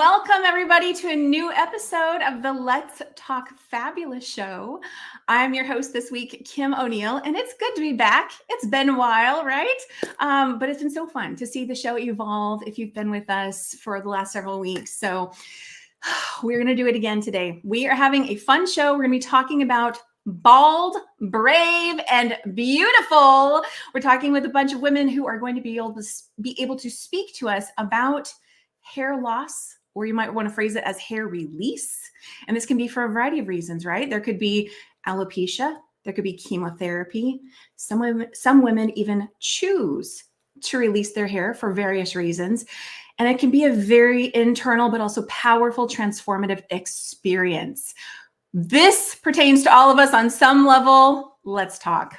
Welcome, everybody, to a new episode of the Let's Talk Fabulous show. I'm your host this week, Kim O'Neill, and it's good to be back. It's been a while, right? But it's been so fun to see the show evolve if you've been with us for the last several weeks. So we're going to do it again today. We are having a fun show. We're going to be talking about bald, brave, and beautiful. We're talking with a bunch of women who are going to be able to speak to us about hair loss, or you might want to phrase it as hair release. And this can be for a variety of reasons, right? There could be alopecia, there could be chemotherapy. Some women even choose to release their hair for various reasons. And it can be a very internal, but also powerful, transformative experience. This pertains to all of us on some level. Let's talk.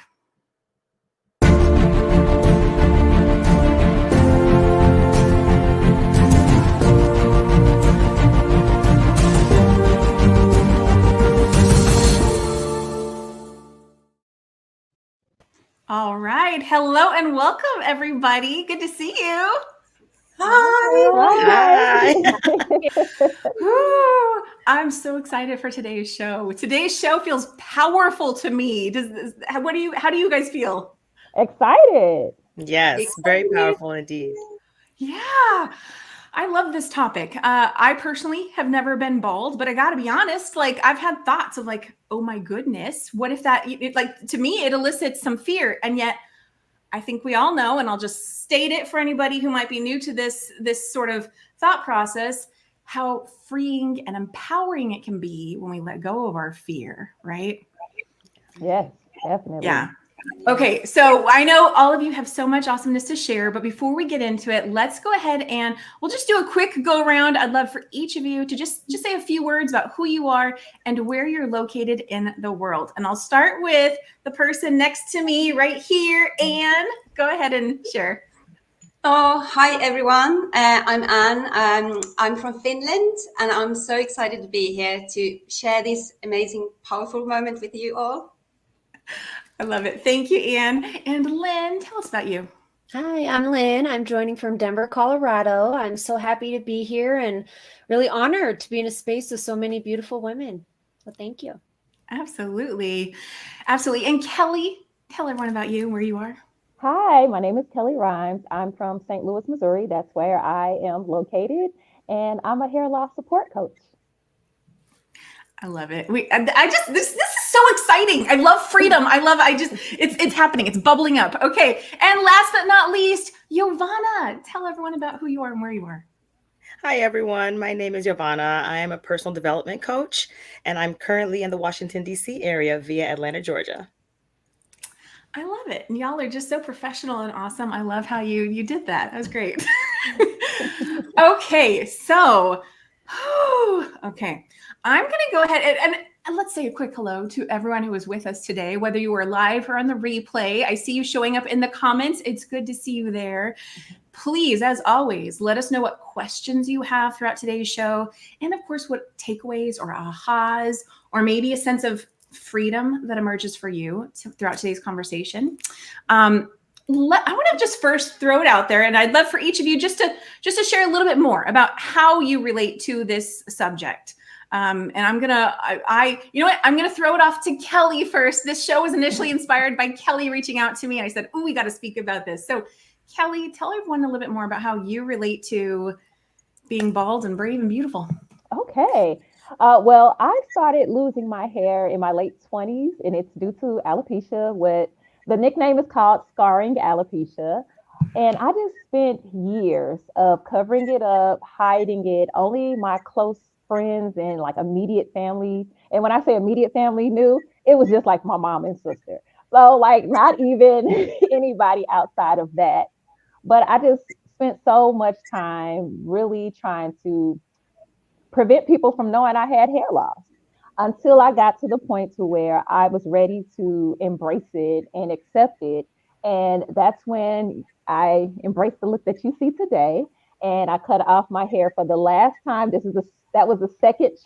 All right. Hello and welcome, everybody. Good to see you. Hi. I'm so excited for today's show. Today's show feels powerful to me. How do you guys feel? Excited. Yes, very powerful indeed. Yeah. I love this topic. I personally have never been bald, but I got to be honest, I've had thoughts of oh my goodness, what if that, to me, it elicits some fear. And yet I think we all know, and I'll just state it for anybody who might be new to this sort of thought process, how freeing and empowering it can be when we let go of our fear, right? Yes, definitely. Yeah. Okay, so I know all of you have so much awesomeness to share, but before we get into it, let's go ahead and we'll just do a quick go around. I'd love for each of you to just say a few words about who you are and where you're located in the world. And I'll start with the person next to me right here. Anne, go ahead and share. Oh, hi everyone. I'm Anne. I'm from Finland, and I'm so excited to be here to share this amazing, powerful moment with you all. I love it. Thank you, Anne. And Lynn, tell us about you. Hi, I'm Lynn. I'm joining from Denver, Colorado. I'm so happy to be here and really honored to be in a space with so many beautiful women. So thank you. Absolutely. Absolutely. And Kellie, tell everyone about you, where you are. Hi, my name is Kellie Rhymes. I'm from St. Louis, Missouri. That's where I am located. And I'm a hair loss support coach. I love it. This is so exciting. I love freedom. It's happening. It's bubbling up. Okay. And last but not least, Yovanna, tell everyone about who you are and where you are. Hi, everyone. My name is Yovanna. I am a personal development coach, and I'm currently in the Washington, D.C. area via Atlanta, Georgia. I love it. And y'all are just so professional and awesome. I love how you did that. That was great. Okay. So, okay. I'm going to go ahead and let's say a quick hello to everyone who was with us today, whether you were live or on the replay. I see you showing up in the comments. It's good to see you there. Please, as always, let us know what questions you have throughout today's show. And of course, what takeaways or ahas, or maybe a sense of freedom that emerges for you throughout today's conversation. I want to just first throw it out there, and I'd love for each of you just to share a little bit more about how you relate to this subject. And I'm gonna throw it off to Kellie first. This show was initially inspired by Kellie reaching out to me, and I said, "Oh, we got to speak about this." So, Kellie, tell everyone a little bit more about how you relate to being bald and brave and beautiful. Okay. Well, I started losing my hair in my late 20s, and it's due to alopecia. What the nickname is called scarring alopecia. And I just spent years of covering it up, hiding it. Only my close friends and immediate family. And when I say immediate family knew, it was just like my mom and sister. So not even anybody outside of that. But I just spent so much time really trying to prevent people from knowing I had hair loss until I got to the point to where I was ready to embrace it and accept it. And that's when I embraced the look that you see today. And I cut off my hair for the last time. That was the second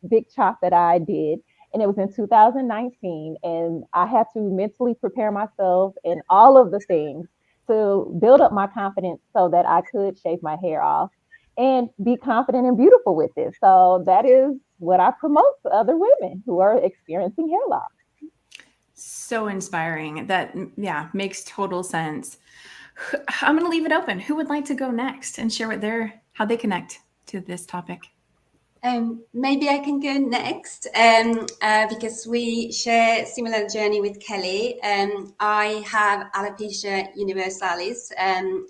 big chop that I did. And it was in 2019. And I had to mentally prepare myself and all of the things to build up my confidence so that I could shave my hair off. and be confident and beautiful with it. So that is what I promote to other women who are experiencing hair loss. So inspiring. That, yeah, makes total sense. I'm going to leave it open. Who would like to go next and share how they connect to this topic? Maybe I can go next because we share similar journey with Kellie. I have alopecia universalis and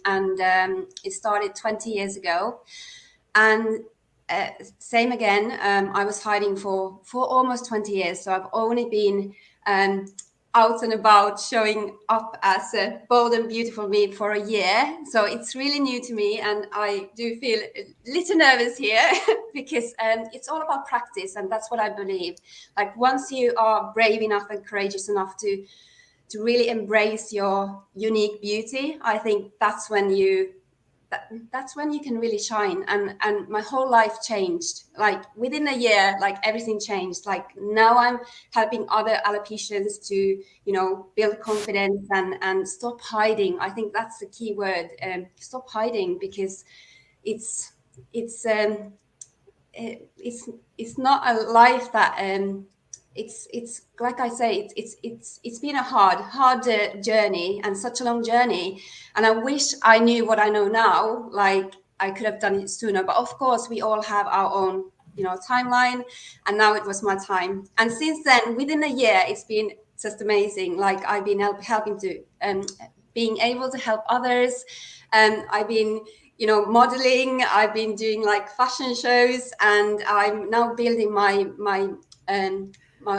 it started 20 years ago. And same again, I was hiding for almost 20 years. So I've only been out and about showing up as a bold and beautiful me for a year. So it's really new to me. And I do feel a little nervous here because it's all about practice. And that's what I believe. Like once you are brave enough and courageous enough to really embrace your unique beauty, I think that's when you can really shine. And my whole life changed. Like within a year, like everything changed. Like now I'm helping other alopecians to, you know, build confidence and stop hiding. I think that's the key word. Stop hiding, because it's not a life that it's like I say, it's been a hard journey, and such a long journey. And I wish I knew what I know now. Like I could have done it sooner, but of course we all have our own, you know, timeline. And now it was my time. And since then, within a year, it's been just amazing. Like I've been helping to being able to help others. I've been, you know, modeling. I've been doing like fashion shows, and I'm now building my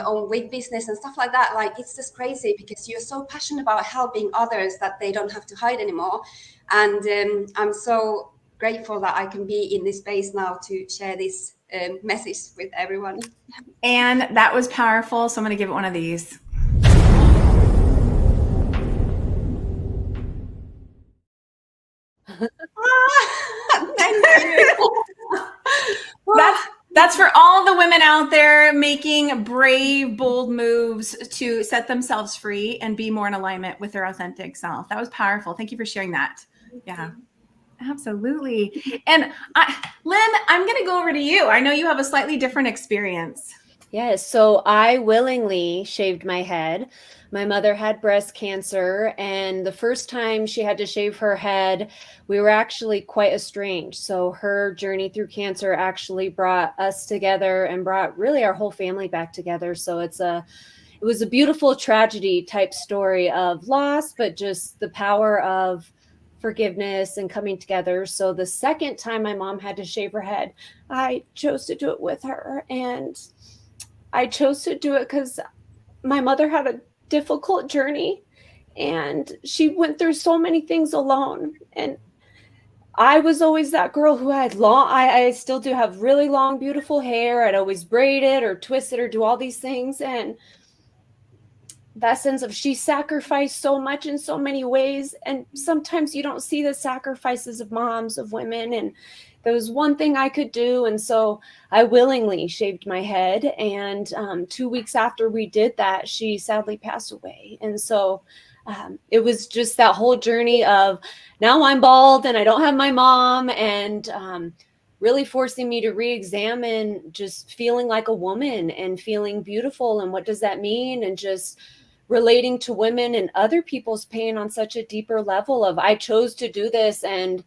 own wig business and stuff like that. Like it's just crazy because you're so passionate about helping others that they don't have to hide anymore. And I'm so grateful that I can be in this space now to share this message with everyone. And that was powerful. So I'm going to give it one of these. Thank you. That's for all the women out there making brave, bold moves to set themselves free and be more in alignment with their authentic self. That was powerful. Thank you for sharing that. Yeah, absolutely. And Lynn, I'm going to go over to you. I know you have a slightly different experience. Yes, so I willingly shaved my head. My mother had breast cancer, and the first time she had to shave her head, we were actually quite estranged. So her journey through cancer actually brought us together and brought really our whole family back together. So it was a beautiful tragedy type story of loss, but just the power of forgiveness and coming together. So the second time my mom had to shave her head, I chose to do it with her. And I chose to do it because my mother had a difficult journey and she went through so many things alone. And I was always that girl who had I still do have really long, beautiful hair. I'd always braid it or twist it or do all these things. And that sense of she sacrificed so much in so many ways. And sometimes you don't see the sacrifices of moms, of women. And there was one thing I could do. And so I willingly shaved my head. And 2 weeks after we did that, she sadly passed away. And so it was just that whole journey of now I'm bald and I don't have my mom, and really forcing me to re-examine just feeling like a woman and feeling beautiful. And what does that mean? And just relating to women and other people's pain on such a deeper level of I chose to do this. And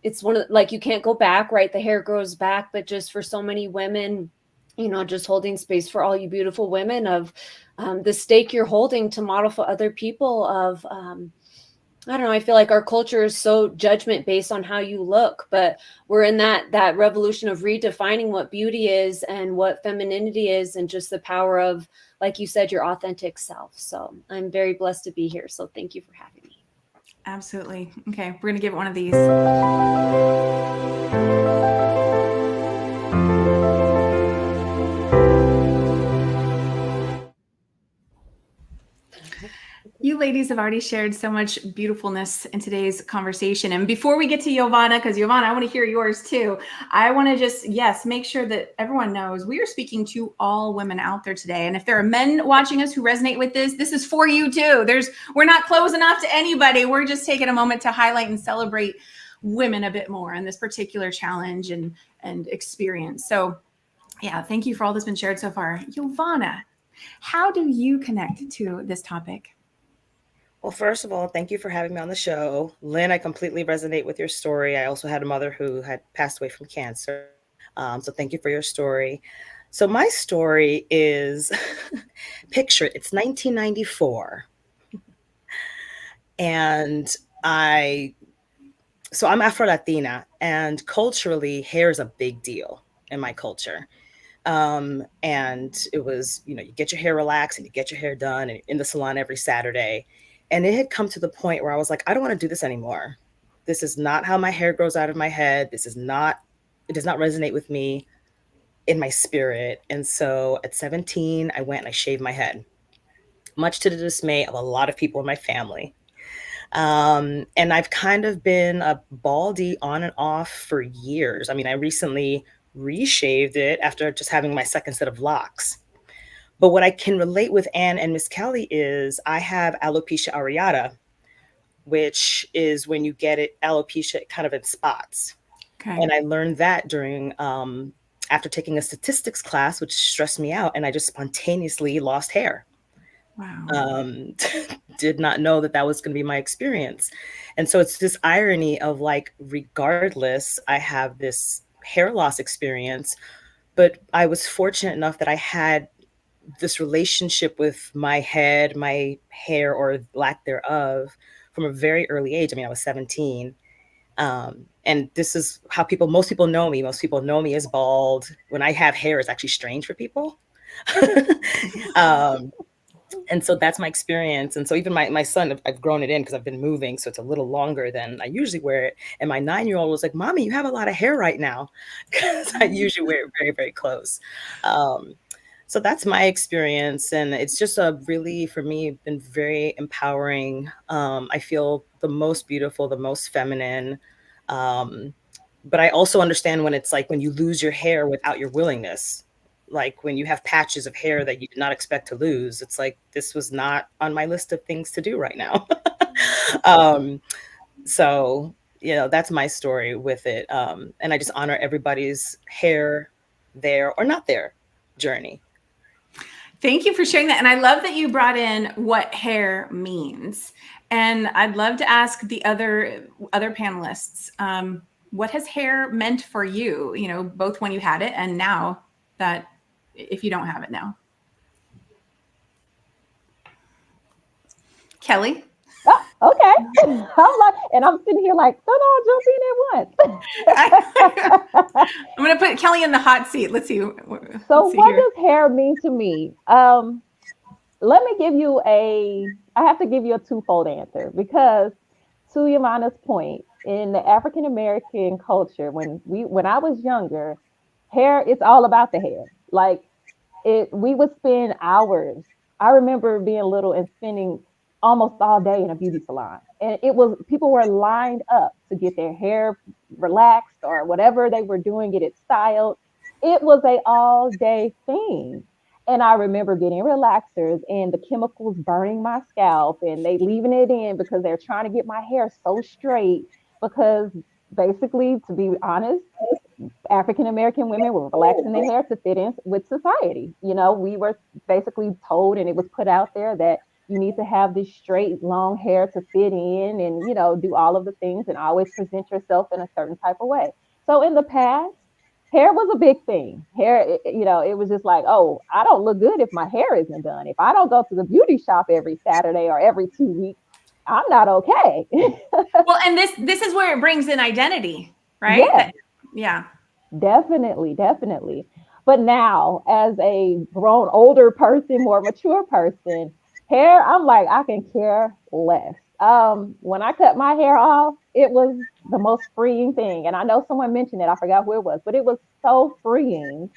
it's one of, like, you can't go back, right? The hair grows back, but just for so many women, you know, just holding space for all you beautiful women of the stake you're holding to model for other people of, I don't know, I feel like our culture is so judgment based on how you look, but we're in that revolution of redefining what beauty is and what femininity is, and just the power of, like you said, your authentic self. So I'm very blessed to be here. So thank you for having me. Absolutely. Okay, we're going to give it one of these. You ladies have already shared so much beautifulness in today's conversation. And before we get to Yovanna, because Yovanna, I want to hear yours too. I want to just, make sure that everyone knows we are speaking to all women out there today. And if there are men watching us who resonate with this is for you too. We're not closing off to anybody. We're just taking a moment to highlight and celebrate women a bit more in this particular challenge and experience. So yeah, thank you for all that's been shared so far. Yovanna, how do you connect to this topic? Well, first of all, thank you for having me on the show. Lynn, I completely resonate with your story. I also had a mother who had passed away from cancer. So thank you for your story. So my story is, picture it, it's 1994. And I'm Afro-Latina, and culturally, hair is a big deal in my culture. And it was, you get your hair relaxed and you get your hair done and in the salon every Saturday. And it had come to the point where I was like, I don't want to do this anymore. This is not how my hair grows out of my head. It does not resonate with me in my spirit. And so at 17, I went and I shaved my head, much to the dismay of a lot of people in my family. And I've kind of been a baldy on and off for years. I mean, I recently reshaved it after just having my second set of locks. But what I can relate with Anne and Miss Kellie is I have alopecia areata, which is when you get it alopecia kind of in spots. Okay. And I learned that during after taking a statistics class, which stressed me out, and I just spontaneously lost hair. Wow. Did not know that was going to be my experience. And so it's this irony of like, regardless, I have this hair loss experience, but I was fortunate enough that I had this relationship with my head, my hair, or lack thereof, from a very early age. I mean, I was 17. And this is how most people know me. Most people know me as bald. When I have hair, it's actually strange for people. And so that's my experience. And so even my son, I've grown it in because I've been moving. So it's a little longer than I usually wear it. And my 9-year-old was like, Mommy, you have a lot of hair right now. Because I usually wear it very, very close. So that's my experience. And it's just for me, been very empowering. I feel the most beautiful, the most feminine. But I also understand when it's like when you lose your hair without your willingness. Like when you have patches of hair that you did not expect to lose, it's like, this was not on my list of things to do right now. So, that's my story with it. And I just honor everybody's hair, there or not there journey. Thank you for sharing that. And I love that you brought in what hair means. And I'd love to ask the other panelists, what has hair meant for you, both when you had it and now that if you don't have it now? Kellie? Oh, okay. I'm like, and I'm sitting here like, no, jump in at once. I'm going to put Kellie in the hot seat. Let's see. So what does hair mean to me? Let me give you I have to give you a twofold answer, because to Yovanna's point, in the African American culture, when I was younger, hair, it's all about the hair. Like we would spend hours. I remember being little and spending almost all day in a beauty salon. And people were lined up to get their hair relaxed or whatever they were doing, get it styled. It was a all day thing. And I remember getting relaxers and the chemicals burning my scalp and they leaving it in because they're trying to get my hair so straight. Because basically, to be honest, African American women were relaxing their hair to fit in with society. We were basically told, and it was put out there, that you need to have this straight, long hair to fit in and, do all of the things and always present yourself in a certain type of way. So in the past, hair was a big thing. Hair, it was just like, oh, I don't look good if my hair isn't done. If I don't go to the beauty shop every Saturday or every 2 weeks, I'm not okay. Well, and this is where it brings in identity, right? Yeah. Definitely. But now, as a grown, older person, more mature person, hair, I'm like, I can care less. When I cut my hair off, it was the most freeing thing. And I know someone mentioned it, I forgot who it was, but it was so freeing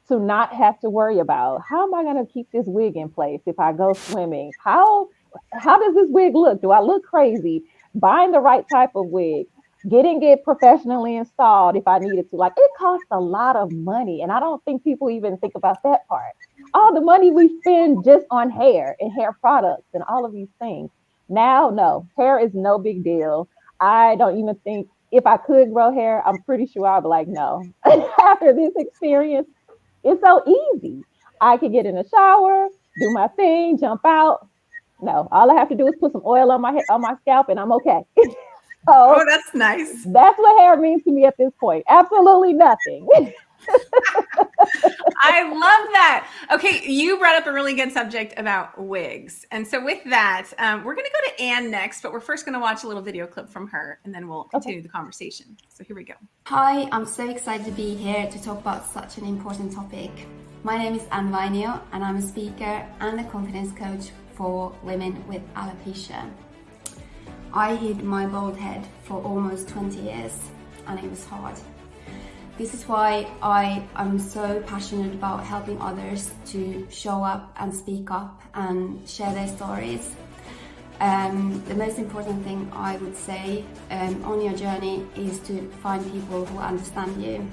to not have to worry about, how am I going to keep this wig in place if I go swimming? How does this wig look? Do I look crazy? Buying the right type of wig, getting it professionally installed if I needed to. Like, it costs a lot of money. And I don't think people even think about that part. All the money we spend just on hair and hair products and all of these things. Now, no, hair is no big deal. I don't even think if I could grow hair, I'm pretty sure I'd be like, no. After this experience, it's so easy. I can get in the shower, do my thing, jump out. No, all I have to do is put some oil on my scalp, and I'm okay. Oh, So that's nice. that's what hair means to me at this point. Absolutely nothing. I love that. Okay, you brought up a really good subject about wigs. And so with that, we're going to go to Anne next, but we're first going to watch a little video clip from her, and then we'll continue the conversation. So here we go. Hi, I'm so excited to be here to talk about such an important topic. My name is Vainio, and I'm a speaker and a confidence coach for women with alopecia. I hid my bald head for almost 20 years, and it was hard. This is why I'm so passionate about helping others to show up and speak up and share their stories. The most important thing I would say on your journey is to find people who understand you.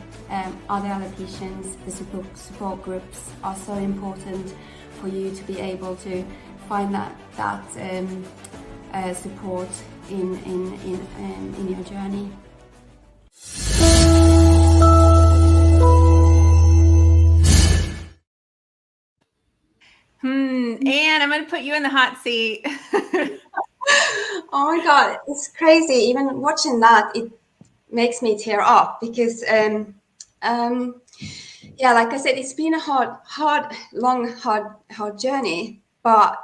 Other alopecians, the support groups are so important for you to be able to find that support in your journey. Anne, I'm going to put you in the hot seat. Oh my God, it's crazy. Even watching that, it makes me tear up because, yeah, like I said, it's been a long, journey. But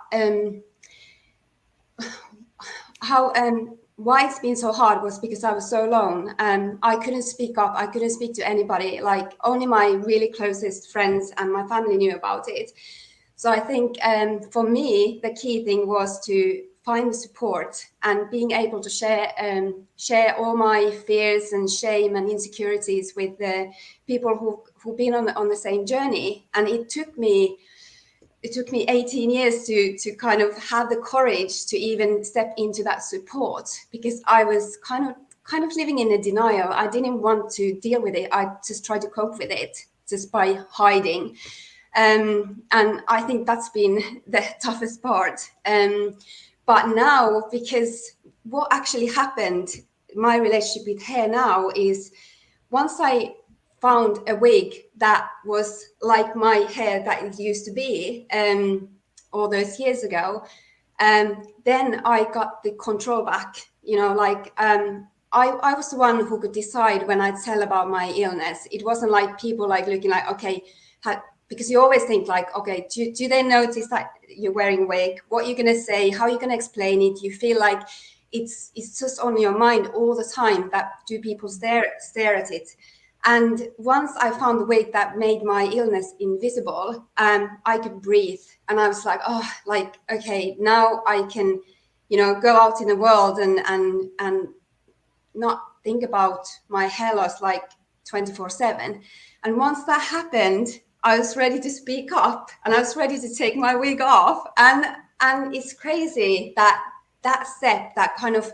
why it's been so hard was because I was so alone. I couldn't speak up. I couldn't speak to anybody. Like only my really closest friends and my family knew about it. So I think for me, the key thing was to find the support and being able to share all my fears and shame and insecurities with the people who've been on the same journey. And it took me 18 years to kind of have the courage to even step into that support, because I was kind of living in a denial. I didn't want to deal with it. I just tried to cope with it just by hiding. And I think that's been the toughest part. But now, because what actually happened, my relationship with hair now is once I found a wig that was like my hair that it used to be all those years ago, then I got the control back. You know, like I was the one who could decide when I'd tell about my illness. It wasn't like people like looking like, okay, because you always think like, okay, do they notice that you're wearing a wig? What are you going to say? How are you going to explain it? You feel like it's just on your mind all the time. That do people stare at it? And once I found the wig that made my illness invisible, I could breathe. And I was like, oh, like, okay, now I can, go out in the world and not think about my hair loss like 24/7. And once that happened, I was ready to speak up and I was ready to take my wig off. And it's crazy that step, that kind of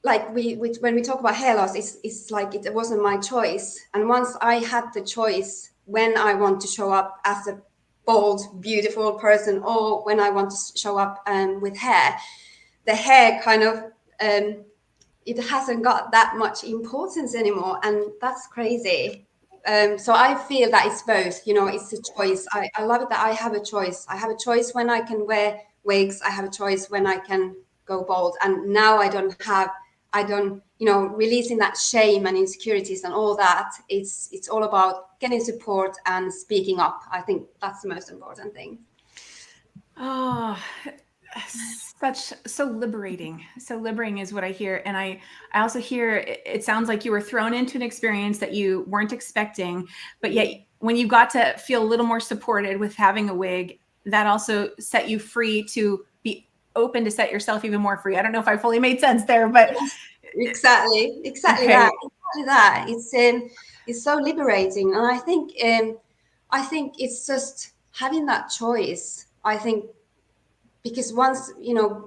like when we talk about hair loss, it's like it wasn't my choice. And once I had the choice when I want to show up as a bold, beautiful person or when I want to show up with hair, the hair kind of it hasn't got that much importance anymore, and that's crazy. So I feel that it's both, it's a choice. I love it that I have a choice. I have a choice when I can wear wigs. I have a choice when I can go bald. And now I don't, releasing that shame and insecurities and all that. It's all about getting support and speaking up. I think that's the most important thing. Oh, so liberating. So liberating is what I hear. And I also hear it sounds like you were thrown into an experience that you weren't expecting, but yet when you got to feel a little more supported with having a wig, that also set you free to be open to set yourself even more free. I don't know if I fully made sense there, but exactly okay. that. It's so liberating. And I think it's just having that choice. I think because once,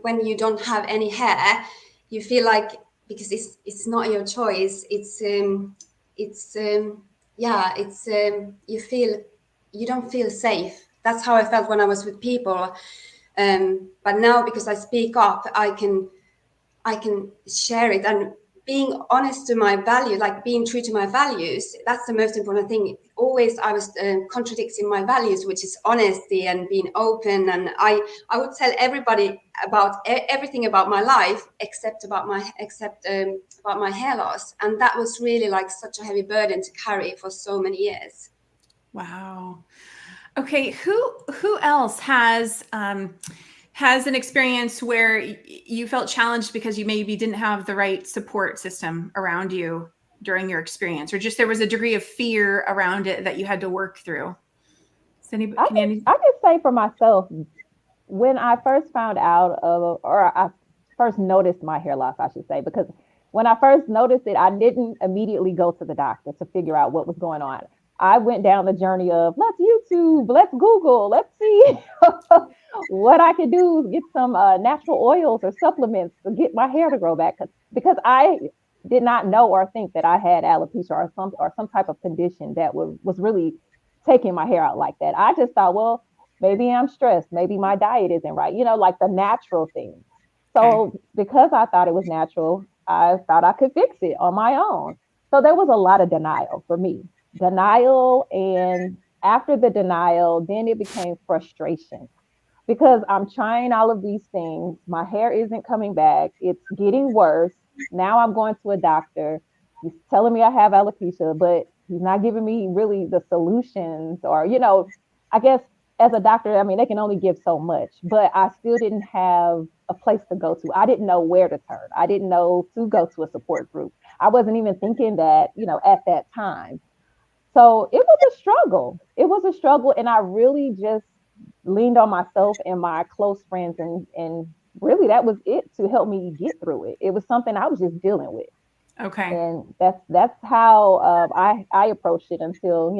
when you don't have any hair, you feel like, because it's not your choice, you don't feel safe. That's how I felt when I was with people. But now, because I speak up, I can share it. And being honest to my value, like being true to my values, that's the most important thing. Always I was contradicting my values, which is honesty and being open. And I would tell everybody about everything about my life except about my hair loss. And that was really like such a heavy burden to carry for so many years. Wow. Okay, who else has an experience where you felt challenged because you maybe didn't have the right support system around you during your experience, or just there was a degree of fear around it that you had to work through? I can say for myself, when I first found out or I first noticed my hair loss, I should say, because when I first noticed it, I didn't immediately go to the doctor to figure out what was going on. I went down the journey of let's YouTube, let's Google, let's see what I could do, get some natural oils or supplements to get my hair to grow back. Because I did not know or think that I had alopecia or some type of condition that was really taking my hair out like that. I just thought, well, maybe I'm stressed, maybe my diet isn't right, like the natural things. So because I thought it was natural, I thought I could fix it on my own. So there was a lot of denial for me. And after the denial, then it became frustration because I'm trying all of these things. My hair isn't coming back. It's getting worse. Now I'm going to a doctor. He's telling me I have alopecia, but he's not giving me really the solutions or, I guess as a doctor, I mean, they can only give so much, but I still didn't have a place to go to. I didn't know where to turn. I didn't know to go to a support group. I wasn't even thinking that, at that time. So it was a struggle. It was a struggle. And I really just leaned on myself and my close friends. And really that was it to help me get through it. It was something I was just dealing with. Okay. And that's how I approached it until,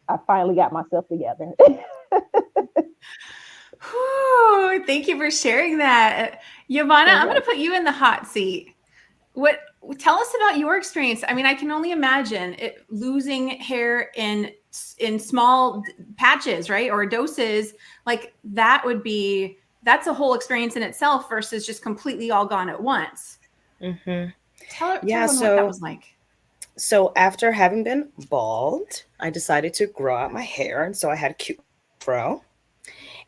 I finally got myself together. Whew, thank you for sharing that. Yovanna, I'm going to put you in the hot seat. Tell us about your experience. I mean, I can only imagine losing hair in small patches, right? Or doses like that that's a whole experience in itself versus just completely all gone at once. Mm-hmm. Tell them what that was like. So after having been bald, I decided to grow out my hair. And so I had a cute fro.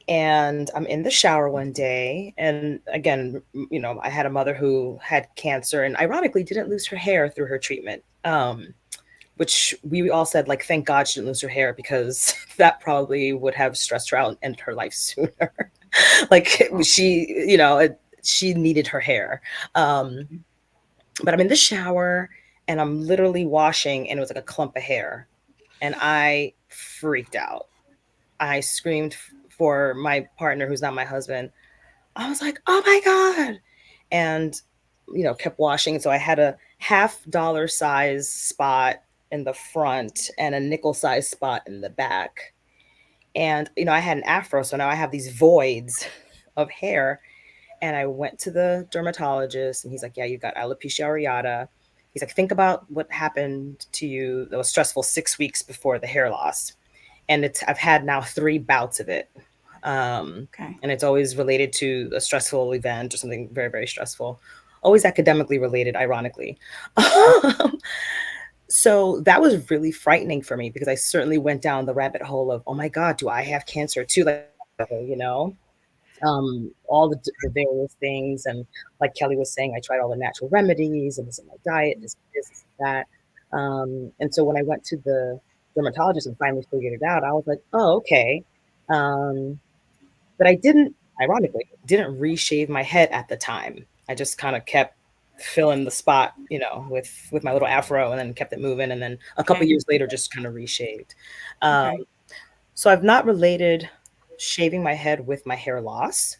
And I'm in the shower one day. And again, I had a mother who had cancer and ironically didn't lose her hair through her treatment, which we all said, like, thank God she didn't lose her hair because that probably would have stressed her out and ended her life sooner. Like she needed her hair. But I'm in the shower and I'm literally washing and it was like a clump of hair. And I freaked out. I screamed for my partner, who's not my husband. I was like, oh my God. And, kept washing. So I had a $50 size spot in the front and a nickel size spot in the back. And, I had an afro. So now I have these voids of hair. And I went to the dermatologist and he's like, yeah, you got alopecia areata. He's like, think about what happened to you that was stressful 6 weeks before the hair loss. And I've had now 3 bouts of it. And it's always related to a stressful event or something very, very stressful, always academically related, ironically. So that was really frightening for me because I certainly went down the rabbit hole of, oh my God, do I have cancer too? All the various things. And like Kelly was saying, I tried all the natural remedies and this is my diet, this, that. And so when I went to the dermatologist and finally figured it out, I was like, oh, okay. But I ironically didn't reshave my head at the time. I just kind of kept filling the spot, with my little afro and then kept it moving. And then a couple years later, just kind of reshaved. So I've not related shaving my head with my hair loss.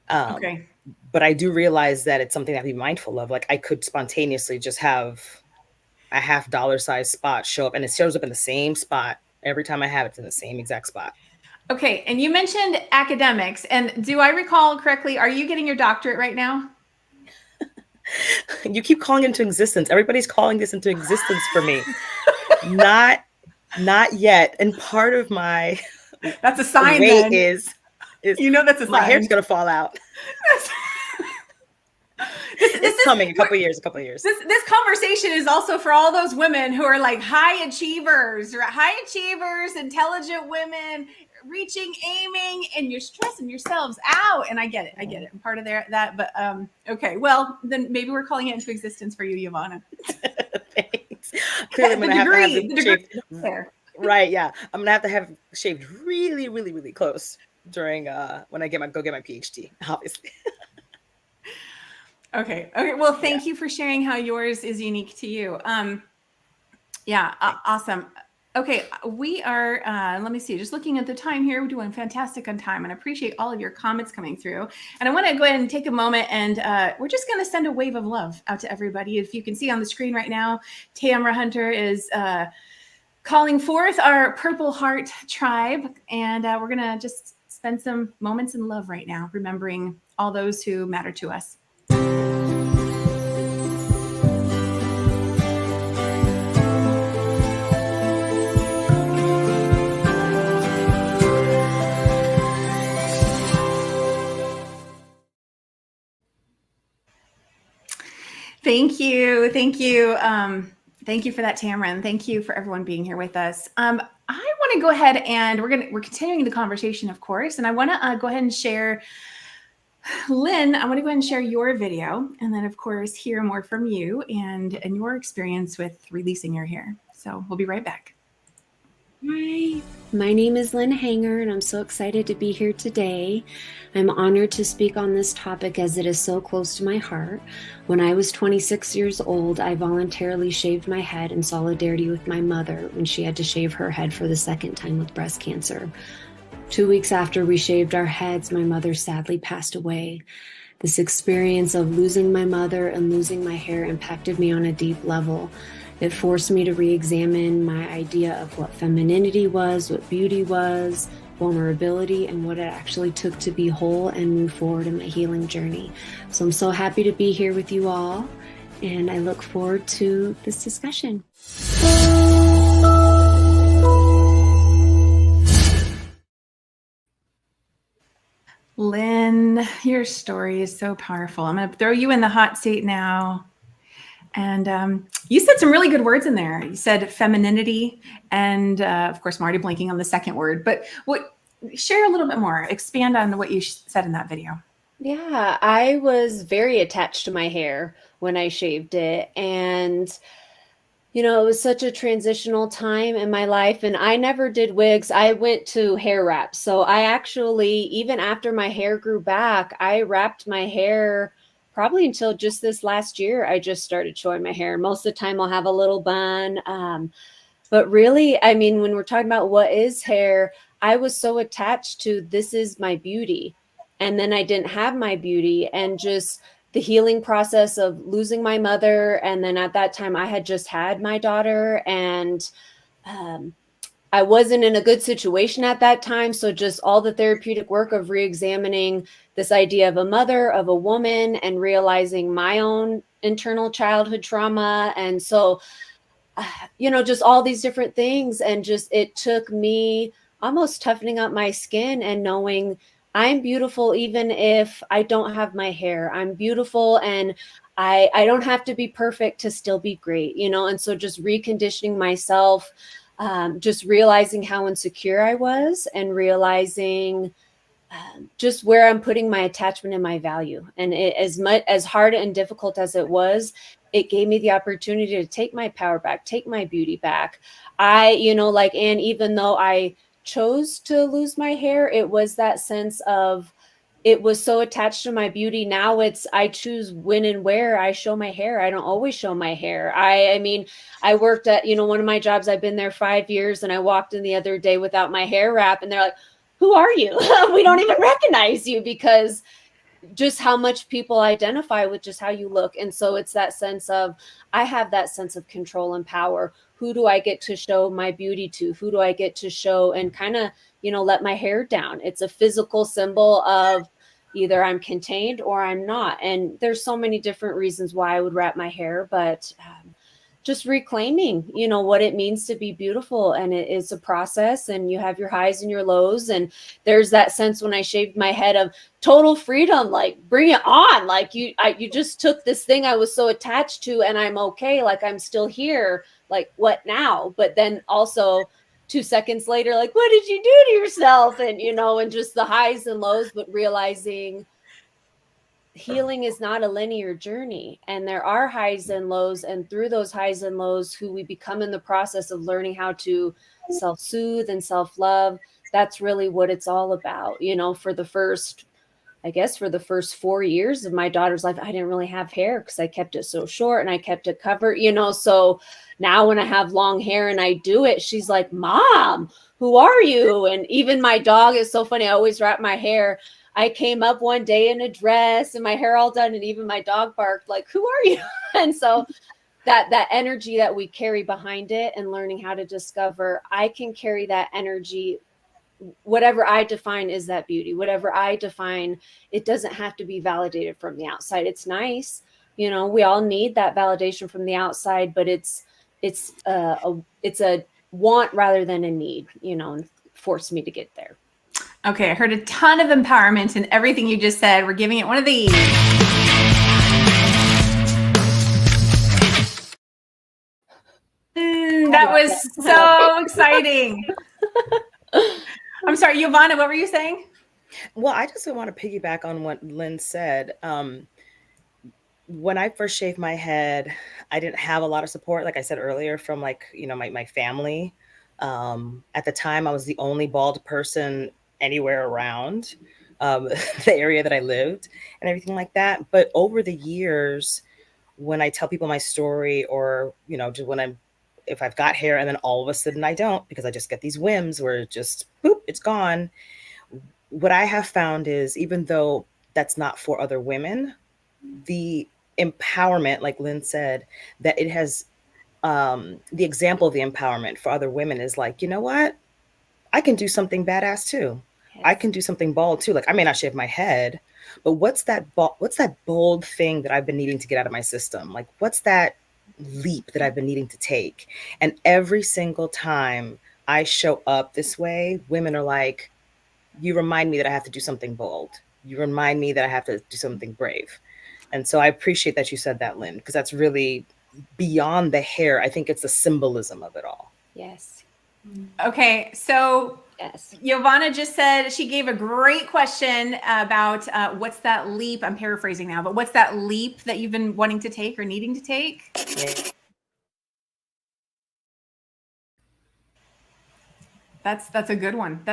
But I do realize that it's something I have to be mindful of. Like I could spontaneously just have a $50 size spot show up and it shows up in the same spot. Every time I have it, it's in the same exact spot. Okay. And you mentioned academics. And do I recall correctly, are you getting your doctorate right now? You keep calling it into existence. Everybody's calling this into existence for me. Not yet. And part of my that's a sign then. is that's a sign. My hair's gonna fall out. This It's coming a couple years. This conversation is also for all those women who are like high achievers, intelligent women, reaching, aiming, and you're stressing yourselves out. And I get it. I'm part of that. But okay, well, then maybe we're calling it into existence for you, Yovanna. Thanks. Clearly, I'm gonna have to have it shaved. There. Right? Yeah, I'm gonna have to have shaved really, really, really close during when I go get my PhD. Obviously. Okay. Well, thank you for sharing how yours is unique to you. Awesome. Okay, we are, let me see, just looking at the time here, we're doing fantastic on time, and I appreciate all of your comments coming through. And I want to go ahead and take a moment, and we're just going to send a wave of love out to everybody. If you can see on the screen right now, Tamara Hunter is calling forth our Purple Heart tribe, and we're going to just spend some moments in love right now, remembering all those who matter to us. Thank you. Thank you for that, Tamara, and thank you for everyone being here with us. I want to go ahead and we're continuing the conversation, of course, and I want to go ahead and share, Lynn, I want to go ahead and share your video, and then, of course, hear more from you and your experience with releasing your hair. So we'll be right back. Hi, my name is Lynn Hanger, and I'm so excited to be here today. I'm honored to speak on this topic as it is so close to my heart. When I was 26 years old, I voluntarily shaved my head in solidarity with my mother when she had to shave her head for the second time with breast cancer. 2 weeks after we shaved our heads, my mother sadly passed away. This experience of losing my mother and losing my hair impacted me on a deep level. It forced me to re-examine my idea of what femininity was, what beauty was, vulnerability, and what it actually took to be whole and move forward in my healing journey. So I'm so happy to be here with you all, and I look forward to this discussion. Lynn, your story is so powerful. I'm going to throw you in the hot seat now. And you said some really good words in there. You said femininity, and of course, I'm already blanking on the second word. But share a little bit more. Expand on what you said in that video. Yeah, I was very attached to my hair when I shaved it, and it was such a transitional time in my life, and I never did wigs. I went to hair wraps. So I actually, even after my hair grew back, I wrapped my hair probably until just this last year. I just started showing my hair. Most of the time I'll have a little bun. But really, I mean, when we're talking about what is hair, I was so attached to this is my beauty. And then I didn't have my beauty, and just the healing process of losing my mother. And then at that time I had just had my daughter, and I wasn't in a good situation at that time. So just all the therapeutic work of re-examining this idea of a mother, of a woman, and realizing my own internal childhood trauma. And so, just all these different things. And just, it took me almost toughening up my skin and knowing I'm beautiful, even if I don't have my hair. I'm beautiful, and I don't have to be perfect to still be great, And so just reconditioning myself, just realizing how insecure I was, and realizing just where I'm putting my attachment and my value. And as hard and difficult as it was, it gave me the opportunity to take my power back, take my beauty back. And even though I chose to lose my hair, it was that sense of, it was so attached to my beauty. Now I choose when and where I show my hair. I don't always show my hair. I mean, I worked at, one of my jobs, I've been there 5 years, and I walked in the other day without my hair wrap, and they're like, who are you? We don't even recognize you, because just how much people identify with just how you look. And so it's that sense of, I have that sense of control and power. Who do I get to show my beauty to? Who do I get to show and kind of, let my hair down? It's a physical symbol of either I'm contained or I'm not. And there's so many different reasons why I would wrap my hair, but just reclaiming, what it means to be beautiful. And it is a process, and you have your highs and your lows. And there's that sense when I shaved my head of total freedom, like bring it on. Like you just took this thing I was so attached to, and I'm okay. Like I'm still here. Like what now? But then also 2 seconds later, like, what did you do to yourself? And, and just the highs and lows, but realizing healing is not a linear journey, and there are highs and lows, and through those highs and lows, who we become in the process of learning how to self-soothe and self-love. That's really what it's all about. For the first 4 years of my daughter's life, I didn't really have hair because I kept it so short and I kept it covered, so now when I have long hair and I do it, she's like, Mom, who are you? And even my dog is so funny. I always wrap my hair. I came up one day in a dress and my hair all done, and even my dog barked like, who are you? And so that energy that we carry behind it, and learning how to discover, I can carry that energy. Whatever I define is that beauty. Whatever I define, it doesn't have to be validated from the outside. It's nice. We all need that validation from the outside, but it's a want rather than a need, and forced me to get there. Okay, I heard a ton of empowerment in everything you just said. We're giving it one of these. That was so exciting. I'm sorry, Yovanna, what were you saying? Well, I just want to piggyback on what Lynn said. When I first shaved my head, I didn't have a lot of support, like I said earlier, from my family. At the time, I was the only bald person anywhere around the area that I lived and everything like that. But over the years, when I tell people my story, or, just if I've got hair and then all of a sudden I don't, because I just get these whims where it just, boop, it's gone. What I have found is, even though that's not for other women, the empowerment, like Lynn said, that it has, the example of the empowerment for other women is like, you know what? I can do something badass too. Yes. I can do something bold too. Like I may not shave my head, but what's that bold thing that I've been needing to get out of my system? Like what's that leap that I've been needing to take? And every single time I show up this way, women are like, you remind me that I have to do something bold. You remind me that I have to do something brave. And so I appreciate that you said that, Lynn, because that's really beyond the hair. I think it's the symbolism of it all. Yes. Okay, so yes, Yovanna just said, she gave a great question about what's that leap. I'm paraphrasing now, but what's that leap that you've been wanting to take or needing to take? Yeah. That's a good one.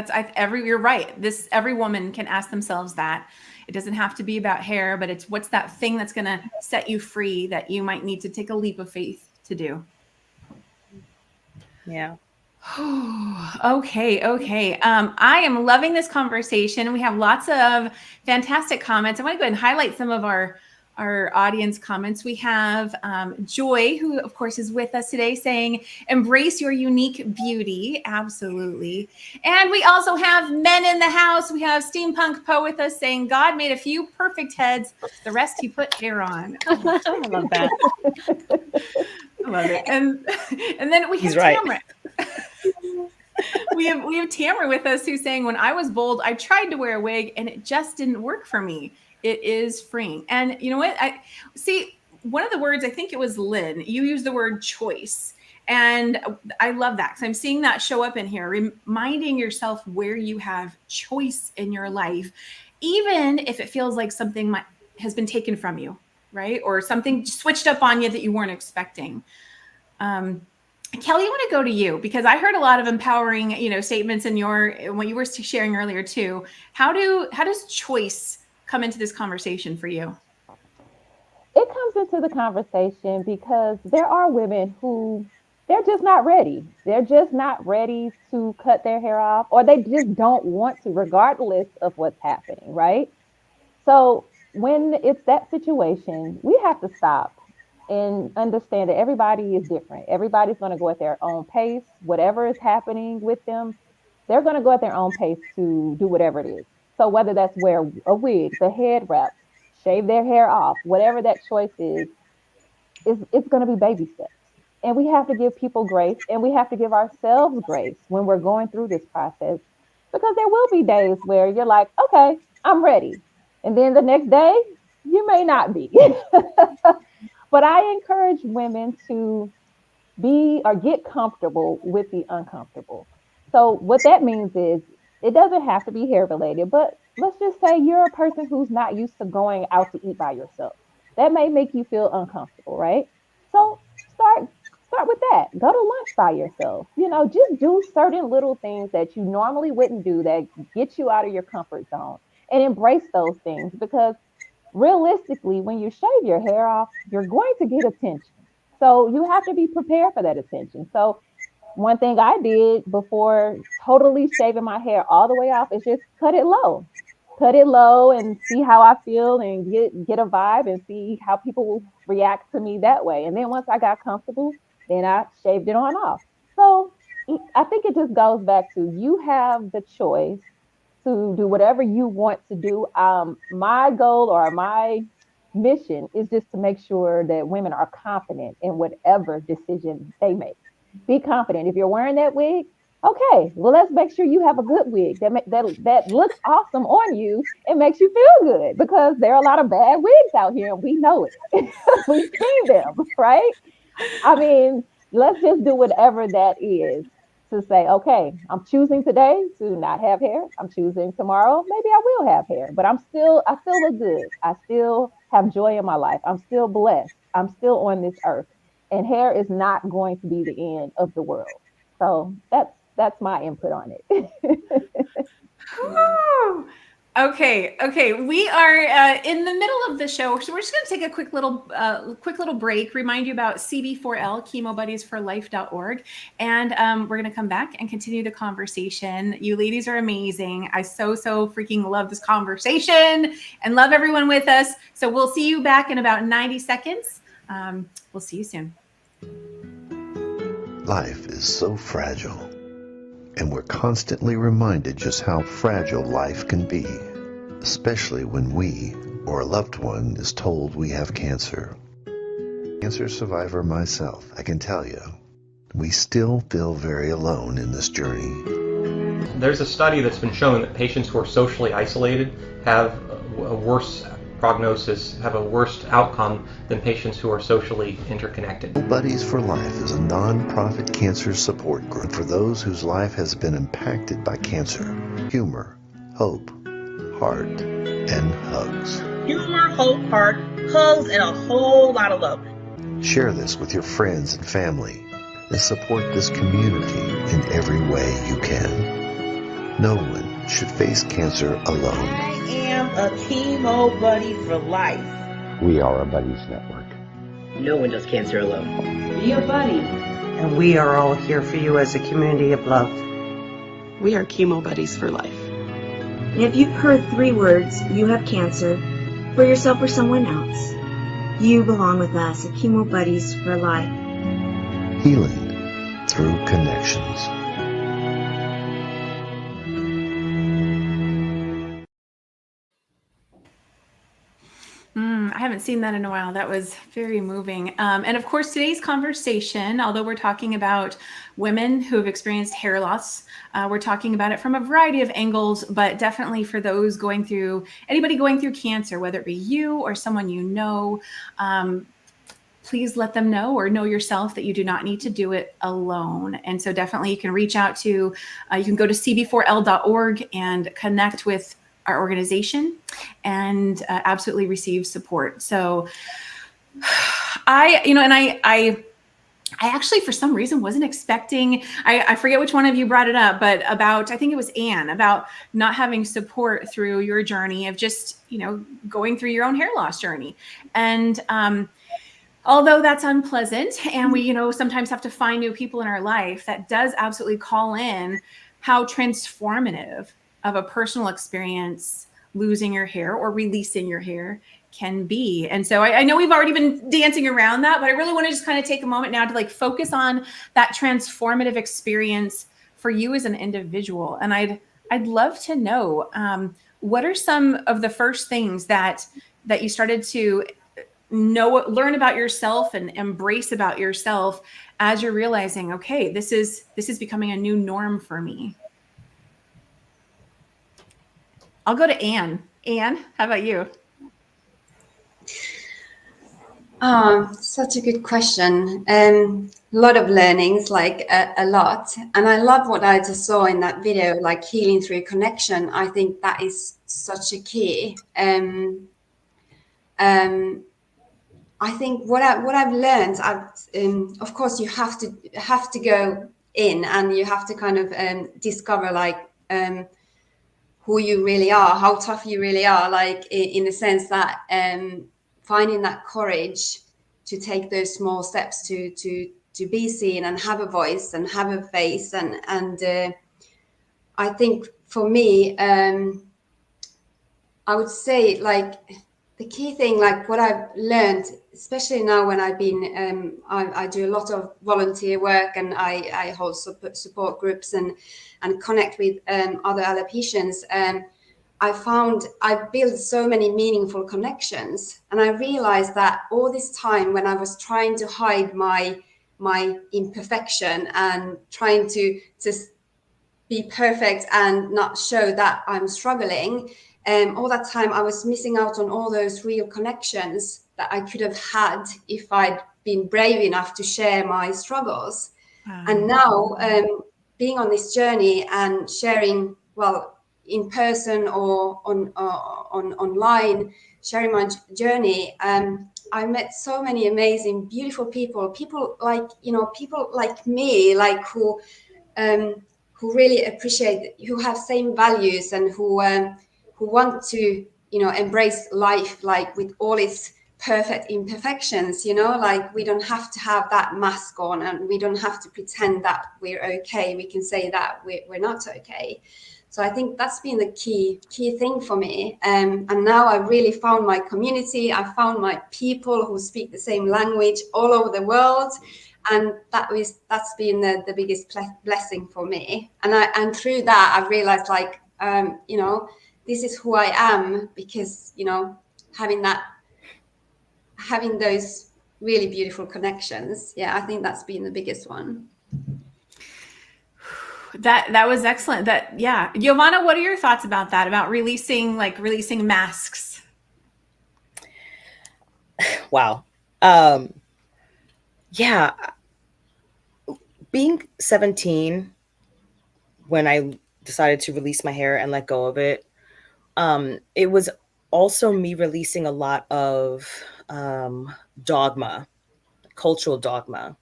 You're right. Every woman can ask themselves that. It doesn't have to be about hair, but it's what's that thing that's going to set you free that you might need to take a leap of faith to do. Yeah. Okay. I am loving this conversation. We have lots of fantastic comments. I want to go ahead and highlight some of our audience comments. We have Joy, who of course is with us today, saying, embrace your unique beauty. Absolutely. And we also have men in the house. We have Steampunk Poe with us saying, God made a few perfect heads. The rest he put hair on. Oh, I love that. I love it. And then we have Tamara. We have Tamara with us, who's saying, when I was bold, I tried to wear a wig and it just didn't work for me. It is freeing. And you know what? I see one of the words, I think it was Lynn, you used the word choice. And I love that, because I'm seeing that show up in here, reminding yourself where you have choice in your life, even if it feels like something has been taken from you, right? Or something switched up on you that you weren't expecting. Kellie, I want to go to you, because I heard a lot of empowering, statements in what you were sharing earlier too. How does choice come into this conversation for you? It comes into the conversation because there are women who they're just not ready. They're just not ready to cut their hair off, or they just don't want to, regardless of what's happening, right? So when it's that situation, we have to stop and understand that everybody is different. Everybody's going to go at their own pace. Whatever is happening with them, they're going to go at their own pace to do whatever it is. So whether that's wear a wig, the head wrap, shave their hair off, whatever that choice is, it's going to be baby steps. And we have to give people grace, and we have to give ourselves grace when we're going through this process, because there will be days where you're like, okay, I'm ready. And then the next day, you may not be. But I encourage women to be or get comfortable with the uncomfortable. So what that means is it doesn't have to be hair related, but let's just say you're a person who's not used to going out to eat by yourself. That may make you feel uncomfortable, right? So start with that. Go to lunch by yourself. Just do certain little things that you normally wouldn't do that get you out of your comfort zone, and embrace those things, because realistically, when you shave your hair off, you're going to get attention. So you have to be prepared for that attention. So one thing I did before totally shaving my hair all the way off is just cut it low. Cut it low and see how I feel, and get a vibe, and see how people will react to me that way. And then once I got comfortable, then I shaved it on off. So I think it just goes back to, you have the choice to do whatever you want to do. My goal or my mission is just to make sure that women are confident in whatever decision they make. Be confident. If you're wearing that wig, okay, well, let's make sure you have a good wig that looks awesome on you and makes you feel good, because there are a lot of bad wigs out here and we know it. We've seen them, right? I mean, let's just do whatever that is to say, okay, I'm choosing today to not have hair. I'm choosing tomorrow, maybe I will have hair, but I still look good. I still have joy in my life. I'm still blessed. I'm still on this earth, and hair is not going to be the end of the world. So that's my input on it. Okay. We are in the middle of the show, so we're just going to take a quick little break. Remind you about CB4L, chemobuddiesforlife.org, and we're going to come back and continue the conversation. You ladies are amazing. I so freaking love this conversation and love everyone with us. So we'll see you back in about 90 seconds. We'll see you soon. Life is so fragile, and we're constantly reminded just how fragile life can be, especially when we or a loved one is told we have cancer. Cancer survivor myself, I can tell you, we still feel very alone in this journey. There's a study that's been shown that patients who are socially isolated have a worse prognosis, have a worse outcome than patients who are socially interconnected. Buddies for Life is a non-profit cancer support group for those whose life has been impacted by cancer. Humor, hope, heart, and hugs. Humor, hope, heart, hugs, and a whole lot of love. Share this with your friends and family and support this community in every way you can. No one should face cancer alone. I am a Chemo Buddy for Life. We are a Buddies Network. No one does cancer alone. Be a buddy. And we are all here for you as a community of love. We are Chemo Buddies for Life. And if you've heard 3 words, you have cancer, for yourself or someone else, you belong with us at Chemo Buddies for Life. Healing through connections. I haven't seen that in a while. That was very moving. And of course, today's conversation, although we're talking about women who have experienced hair loss, we're talking about it from a variety of angles, but definitely for those anybody going through cancer, whether it be you or someone you know, please let them know or know yourself that you do not need to do it alone. And so definitely you can reach out to, you can go to cb4l.org and connect with our organization and absolutely receive support. So I actually, for some reason, wasn't expecting, I forget which one of you brought it up, but I think it was Anne, about not having support through your journey of just, going through your own hair loss journey. And although that's unpleasant and we, sometimes have to find new people in our life, that does absolutely call in how transformative of a personal experience losing your hair or releasing your hair can be. And so I know we've already been dancing around that, but I really want to just kind of take a moment now to focus on that transformative experience for you as an individual. And I'd love to know, what are some of the first things that you started to learn about yourself and embrace about yourself as you're realizing, okay, this is becoming a new norm for me. I'll go to Anne. Anne, how about you? Such a good question. A lot of learnings, like a lot. And I love what I just saw in that video, like healing through connection. I think that is such a key. I think what I've learned, of course, you have to go in and you have to kind of discover like who you really are, how tough you really are, like in the sense that finding that courage to take those small steps to be seen and have a voice and have a face, and I think for me, I would say like the key thing, like what I've learned, especially now when I've been, I do a lot of volunteer work, and I hold support groups and connect with other alopecians. I've built so many meaningful connections, and I realized that all this time when I was trying to hide my imperfection and trying to be perfect and not show that I'm struggling, all that time I was missing out on all those real connections that I could have had if I'd been brave enough to share my struggles. And now being on this journey and sharing, well, in person or online, sharing my journey, I met so many amazing, beautiful people like, people like me, like who really appreciate, who have same values, and who want to, embrace life like with all its perfect imperfections, like we don't have to have that mask on, and we don't have to pretend that we're okay. We can say that we're not okay. So I think that's been the key thing for me. And now I really found my community. I found my people who speak the same language all over the world. And that's been the biggest blessing for me. And through that, I realized like, this is who I am, because, having those really beautiful connections. Yeah, I think that's been the biggest one. That was excellent. Yeah. Yovanna, what are your thoughts about that? About releasing masks? Wow. Yeah. Being 17, when I decided to release my hair and let go of it, it was also me releasing a lot of dogma, cultural dogma,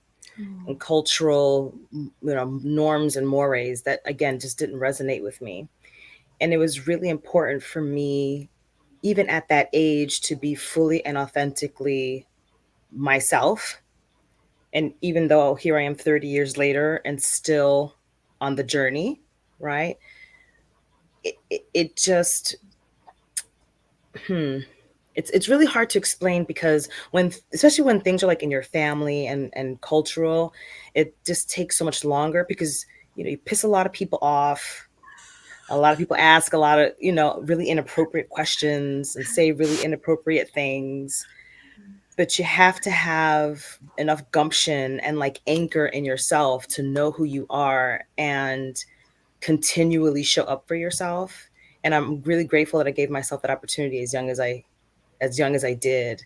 and cultural, norms and mores that, again, just didn't resonate with me. And it was really important for me, even at that age, to be fully and authentically myself. And even though here I am 30 years later and still on the journey, right? It just, it's really hard to explain, because especially when things are like in your family and cultural, it just takes so much longer, because, you piss a lot of people off. A lot of people ask a lot of, really inappropriate questions and say really inappropriate things. But you have to have enough gumption and like anchor in yourself to know who you are and continually show up for yourself. And I'm really grateful that I gave myself that opportunity as young as I did.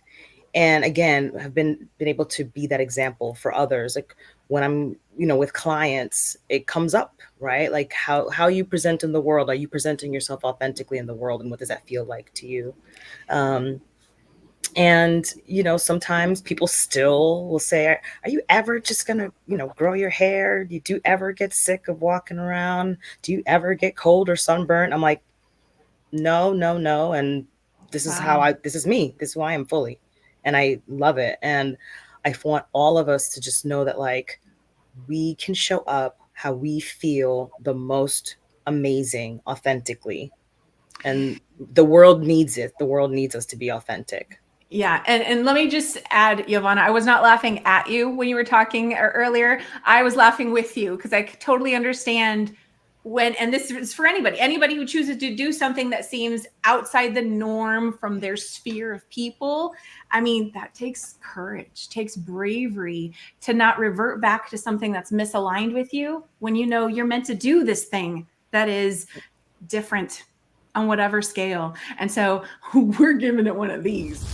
And again, have been able to be that example for others. Like when I'm, with clients, it comes up, right? Like how you present in the world. Are you presenting yourself authentically in the world? And what does that feel like to you? And, sometimes people still will say, are you ever just going to, grow your hair? Do you ever get sick of walking around? Do you ever get cold or sunburned? I'm like, no. And this is this is me. This is who I am fully. And I love it. And I want all of us to just know that, like, we can show up how we feel the most amazing, authentically. And the world needs it. The world needs us to be authentic. Yeah. And let me just add, Yovanna, I was not laughing at you when you were talking earlier. I was laughing with you, because I totally understand and this is for anybody who chooses to do something that seems outside the norm from their sphere of people. I mean, that takes courage, takes bravery to not revert back to something that's misaligned with you when you know you're meant to do this thing that is different on whatever scale. And so we're giving it one of these.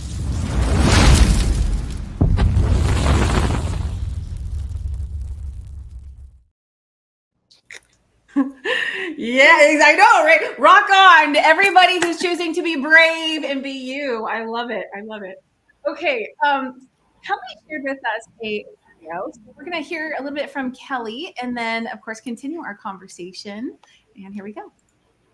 Yeah, I know, right? Rock on to everybody who's choosing to be brave and be you. I love it. I love it. Okay, Kellie shared with us a video. So we're going to hear a little bit from Kellie and then, of course, continue our conversation. And here we go.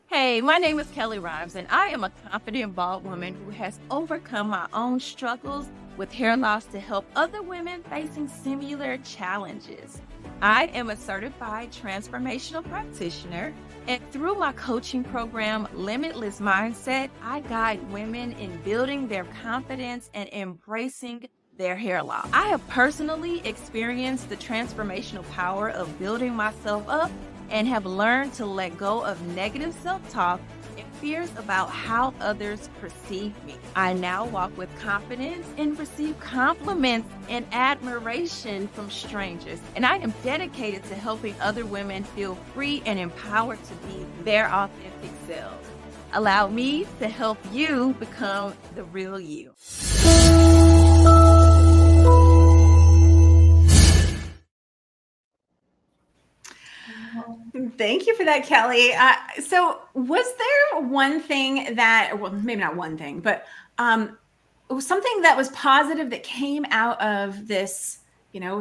Hey, my name is Kellie Rhymes, and I am a confident, bald woman who has overcome my own struggles with hair loss to help other women facing similar challenges. I am a certified transformational practitioner, and through my coaching program, Limitless Mindset, I guide women in building their confidence and embracing their hair loss. I have personally experienced the transformational power of building myself up and have learned to let go of negative self-talk and fears about how others perceive me. I now walk with confidence and receive compliments and admiration from strangers. And I am dedicated to helping other women feel free and empowered to be their authentic selves. Allow me to help you become the real you. Thank you for that, Kellie. So was there one thing that, well, maybe not one thing, but something that was positive that came out of this,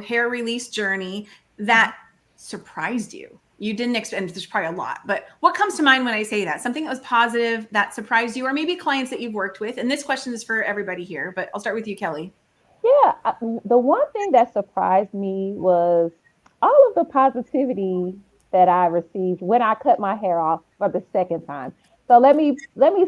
hair release journey that surprised you? You didn't expect, and there's probably a lot, but what comes to mind when I say that? Something that was positive that surprised you, or maybe clients that you've worked with? And this question is for everybody here, but I'll start with you, Kellie. Yeah, the one thing that surprised me was all of the positivity that I received when I cut my hair off for the second time. So let me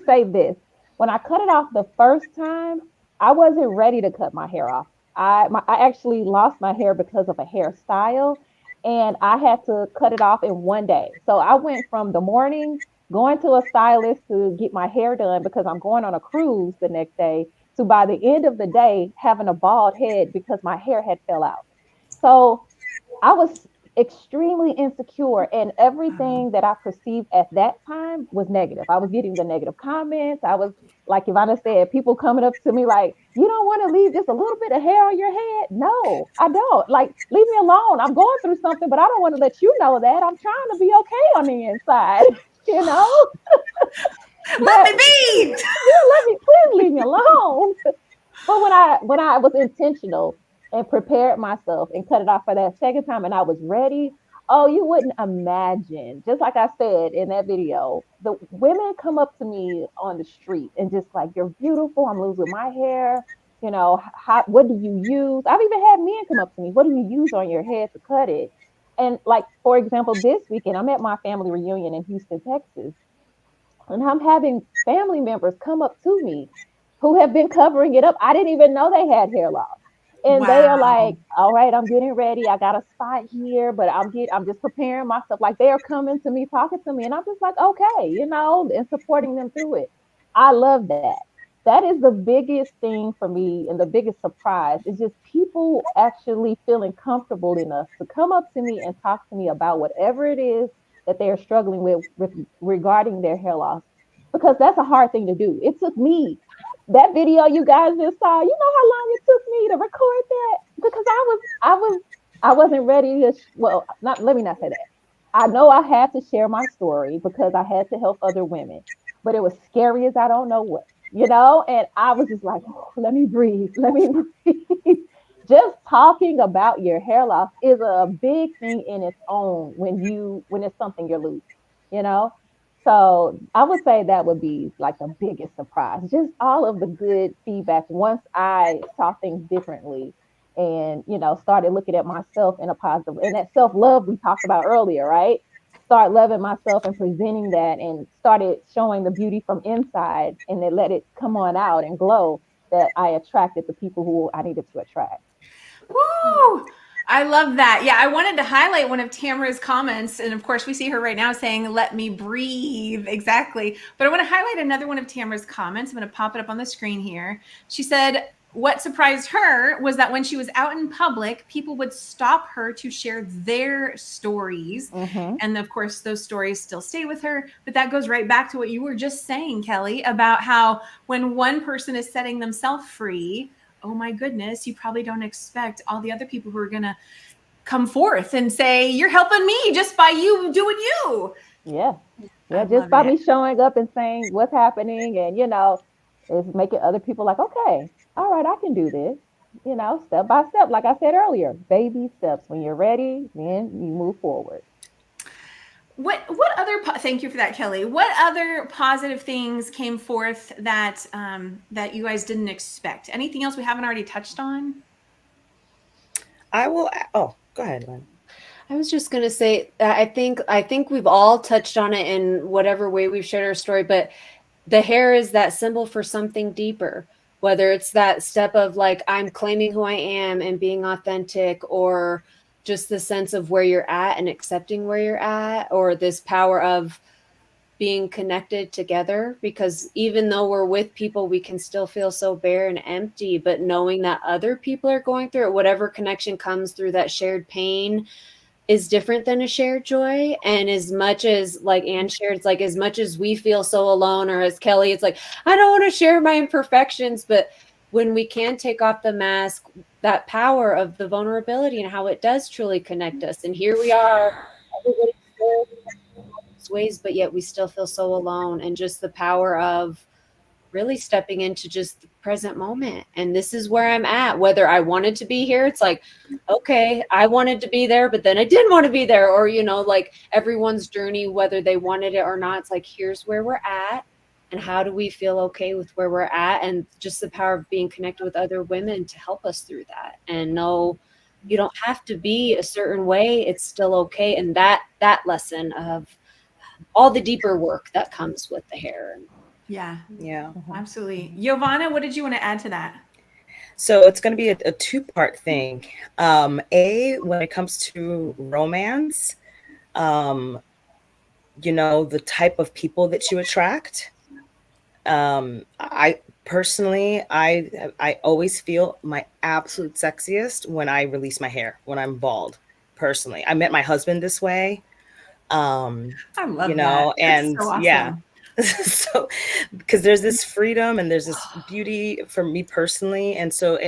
say this. When I cut it off the first time, I wasn't ready to cut my hair off. I actually lost my hair because of a hairstyle, and I had to cut it off in one day. So I went from the morning going to a stylist to get my hair done because I'm going on a cruise the next day, to by the end of the day having a bald head because my hair had fell out. So I was extremely insecure, and everything that I perceived at that time was negative. I was getting the negative comments. I was, like Yovanna said, people coming up to me like, you don't want to leave just a little bit of hair on your head? No, I don't. Like, leave me alone. I'm going through something, but I don't want to let you know that. I'm trying to be okay on the inside, Let me be. Yeah, please leave me alone. But when I was intentional and prepared myself and cut it off for that second time and I was ready, oh, you wouldn't imagine. Just like I said in that video, the women come up to me on the street and just like, you're beautiful. I'm losing my hair. What do you use? I've even had men come up to me. What do you use on your head to cut it? And like, for example, this weekend, I'm at my family reunion in Houston, Texas. And I'm having family members come up to me who have been covering it up. I didn't even know they had hair loss. And They are like, all right, I'm getting ready. I got a spot here, but I'm just preparing myself. Like, they are coming to me, talking to me. And I'm just like, okay, and supporting them through it. I love that. That is the biggest thing for me, and the biggest surprise is just people actually feeling comfortable enough to come up to me and talk to me about whatever it is that they're struggling with regarding their hair loss, because that's a hard thing to do. It took me, that video you guys just saw, you know how long it took me to record that? Because I wasn't ready to, let me not say that. I know I had to share my story because I had to help other women, but it was scary as I don't know what, and I was just like, let me breathe. Just talking about your hair loss is a big thing in its own when it's something you're losing, So I would say that would be like the biggest surprise. Just all of the good feedback once I saw things differently and, started looking at myself in a positive, and that self-love we talked about earlier, right? Start loving myself and presenting that, and started showing the beauty from inside, and then let it come on out and glow, that I attracted the people who I needed to attract. Woo! I love that. Yeah, I wanted to highlight one of Tamara's comments. And of course, we see her right now saying, let me breathe. Exactly. But I want to highlight another one of Tamara's comments. I'm going to pop it up on the screen here. She said, what surprised her was that when she was out in public, people would stop her to share their stories. And of course, those stories still stay with her. But that goes right back to what you were just saying, Kelly, about how when one person is setting themselves free, oh my goodness, you probably don't expect all the other people who are going to come forth and say, you're helping me just by you doing you. Yeah. Just by me showing up and saying what's happening, and, it's making other people like, okay, all right, I can do this, step by step. Like I said earlier, baby steps. When you're ready, then you move forward. What other, thank you for that, Kelly. What other positive things came forth that that you guys didn't expect? Anything else we haven't already touched on? Go ahead, Lynn. I was just going to say, I think we've all touched on it in whatever way we've shared our story, but the hair is that symbol for something deeper, whether it's that step of like, I'm claiming who I am and being authentic, or just the sense of where you're at and accepting where you're at, or this power of being connected together, because even though we're with people, we can still feel so bare and empty, but knowing that other people are going through it, whatever connection comes through that shared pain is different than a shared joy. And as much as, like Anne shared, it's like, as much as we feel so alone, or as Kelly, it's like, I don't want to share my imperfections, but when we can take off the mask, that power of the vulnerability and how it does truly connect us. And here we are, everybody's still ways, but yet we still feel so alone. And just the power of really stepping into just the present moment. And this is where I'm at, whether I wanted to be here. It's like, okay, I wanted to be there, but then I didn't want to be there. Or, like everyone's journey, whether they wanted it or not, it's like, here's where we're at. And how do we feel okay with where we're at? And just the power of being connected with other women to help us through that. And no, you don't have to be a certain way. It's still okay. And that lesson of all the deeper work that comes with the hair. Yeah, absolutely. Yovanna, what did you want to add to that? So it's going to be a two-part thing. When it comes to romance, the type of people that you attract. I personally, I always feel my absolute sexiest when I release my hair, when I'm bald. Personally, I met my husband this way. I love that. And so awesome. yeah. So because there's this freedom and there's this beauty for me personally. And so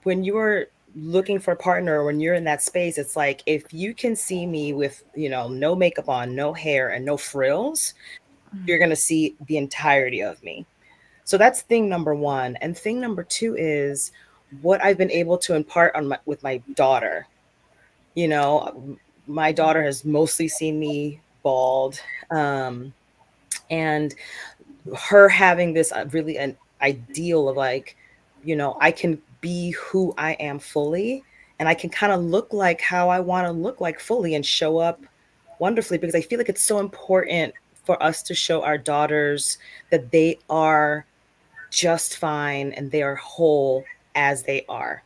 when you're looking for a partner, when you're in that space, it's like, if you can see me with no makeup on, no hair, and no frills, you're going to see the entirety of me. So that's thing number one. And thing number two is what I've been able to impart with my daughter. My daughter has mostly seen me bald, and her having this really an ideal of like, I can be who I am fully, and I can kind of look like how I want to look like fully and show up wonderfully, because I feel like it's so important for us to show our daughters that they are just fine and they are whole as they are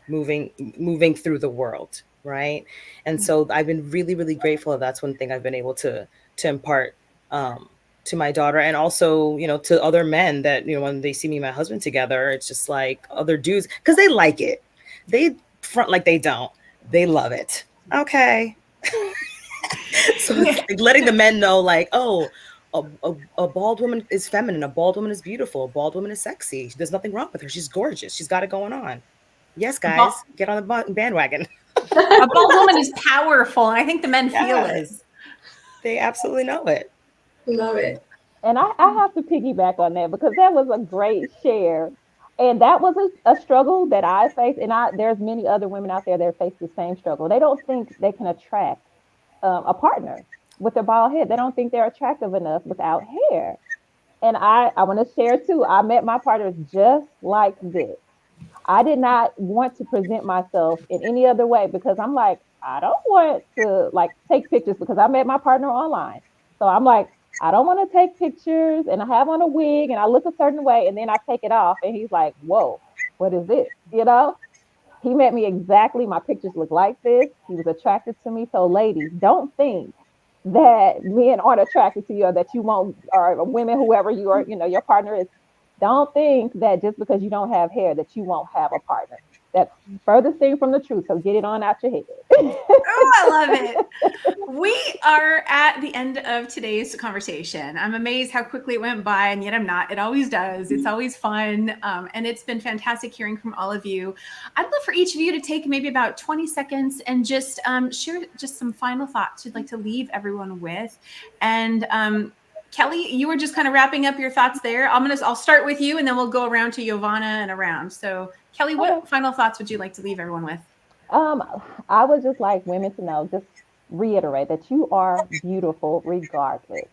moving through the world. Right. And so I've been really, really grateful. That's one thing I've been able to impart to my daughter, and also, to other men that, when they see me and my husband together, it's just like other dudes, because they like it. They front like they don't. They love it. Okay. So it's like letting the men know, like, oh, a bald woman is feminine. A bald woman is beautiful. A bald woman is sexy. There's nothing wrong with her. She's gorgeous. She's got it going on. Yes, guys, get on the bandwagon. A bald woman is powerful, and I think the men feel it. They absolutely know it. Love it. And I have to piggyback on that, because that was a great share. And that was a struggle that I faced. And there's many other women out there that face the same struggle. They don't think they can attract a partner with a bald head. They don't think they're attractive enough without hair. And I want to share too, I met my partner just like this. I did not want to present myself in any other way, because I'm like, I don't want to like take pictures, because I met my partner online. So I'm like, I don't want to take pictures, and I have on a wig and I look a certain way, and then I take it off and he's like, whoa, what is this? He met me exactly. My pictures look like this. He was attracted to me. So ladies, don't think that men aren't attracted to you or that you won't, or women, whoever you are, your partner is. Don't think that just because you don't have hair that you won't have a partner. That's furthest thing from the truth. So get it on out your head. Oh, I love it. We are at the end of today's conversation. I'm amazed how quickly it went by, and yet I'm not. It always does. It's always fun. And it's been fantastic hearing from all of you. I'd love for each of you to take maybe about 20 seconds and just share just some final thoughts you'd like to leave everyone with. And Kellie, you were just kind of wrapping up your thoughts there. I'll start with you, and then we'll go around to Yovanna and around. So Kellie, what final thoughts would you like to leave everyone with? I would just like women to know, just reiterate that you are beautiful regardless.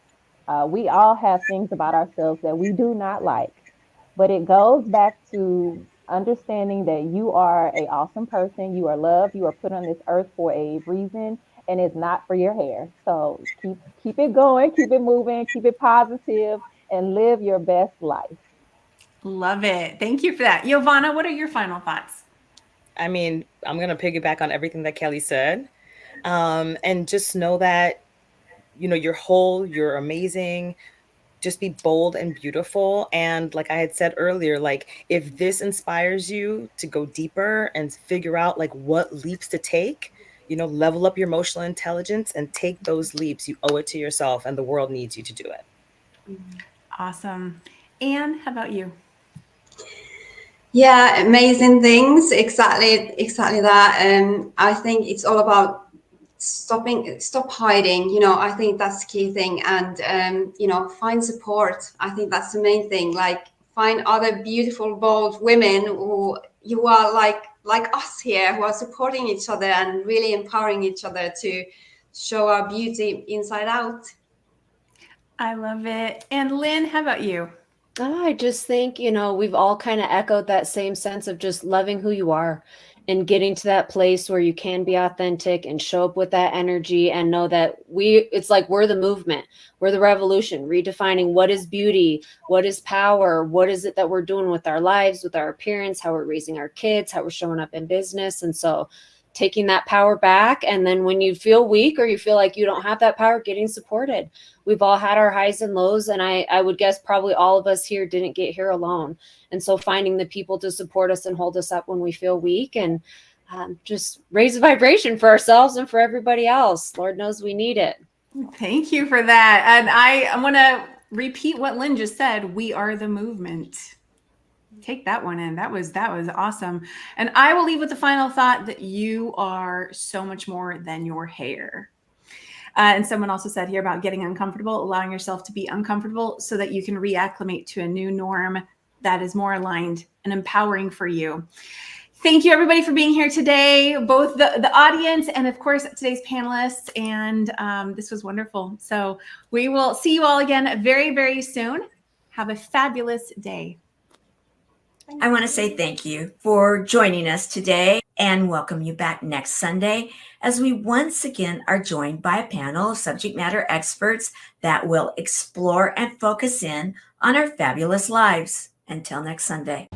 We all have things about ourselves that we do not like, but it goes back to understanding that you are an awesome person. You are loved. You are put on this earth for a reason, and it's not for your hair. So keep it going, keep it moving, keep it positive, and live your best life. Love it. Thank you for that. Yovanna, what are your final thoughts? I mean, I'm going to piggyback on everything that Kellie said. And just know that, you're whole, you're amazing. Just be bold and beautiful. And like I had said earlier, like if this inspires you to go deeper and figure out like what leaps to take, level up your emotional intelligence and take those leaps. You owe it to yourself, and the world needs you to do it. Awesome. Anne, how about you? Yeah, amazing things. Exactly that. I think it's all about stop hiding. I think that's the key thing, and find support. I think that's the main thing. Like, find other beautiful, bold women who are like us here, who are supporting each other and really empowering each other to show our beauty inside out. I love it. And Lynn, how about you? I just think, we've all kind of echoed that same sense of just loving who you are and getting to that place where you can be authentic and show up with that energy and know that it's like we're the movement, we're the revolution, redefining what is beauty, what is power, what is it that we're doing with our lives, with our appearance, how we're raising our kids, how we're showing up in business. And so taking that power back. And then when you feel weak or you feel like you don't have that power, getting supported. We've all had our highs and lows. And I would guess probably all of us here didn't get here alone. And so finding the people to support us and hold us up when we feel weak, and just raise the vibration for ourselves and for everybody else. Lord knows we need it. Thank you for that. And I want to repeat what Lynn just said. We are the movement. Take that one in. That was awesome. And I will leave with the final thought that you are so much more than your hair. And someone also said here about getting uncomfortable, allowing yourself to be uncomfortable so that you can reacclimate to a new norm that is more aligned and empowering for you. Thank you, everybody, for being here today, both the audience and, of course, today's panelists. And this was wonderful. So we will see you all again very, very soon. Have a fabulous day. I want to say thank you for joining us today and welcome you back next Sunday as we once again are joined by a panel of subject matter experts that will explore and focus in on our fabulous lives. Until next Sunday.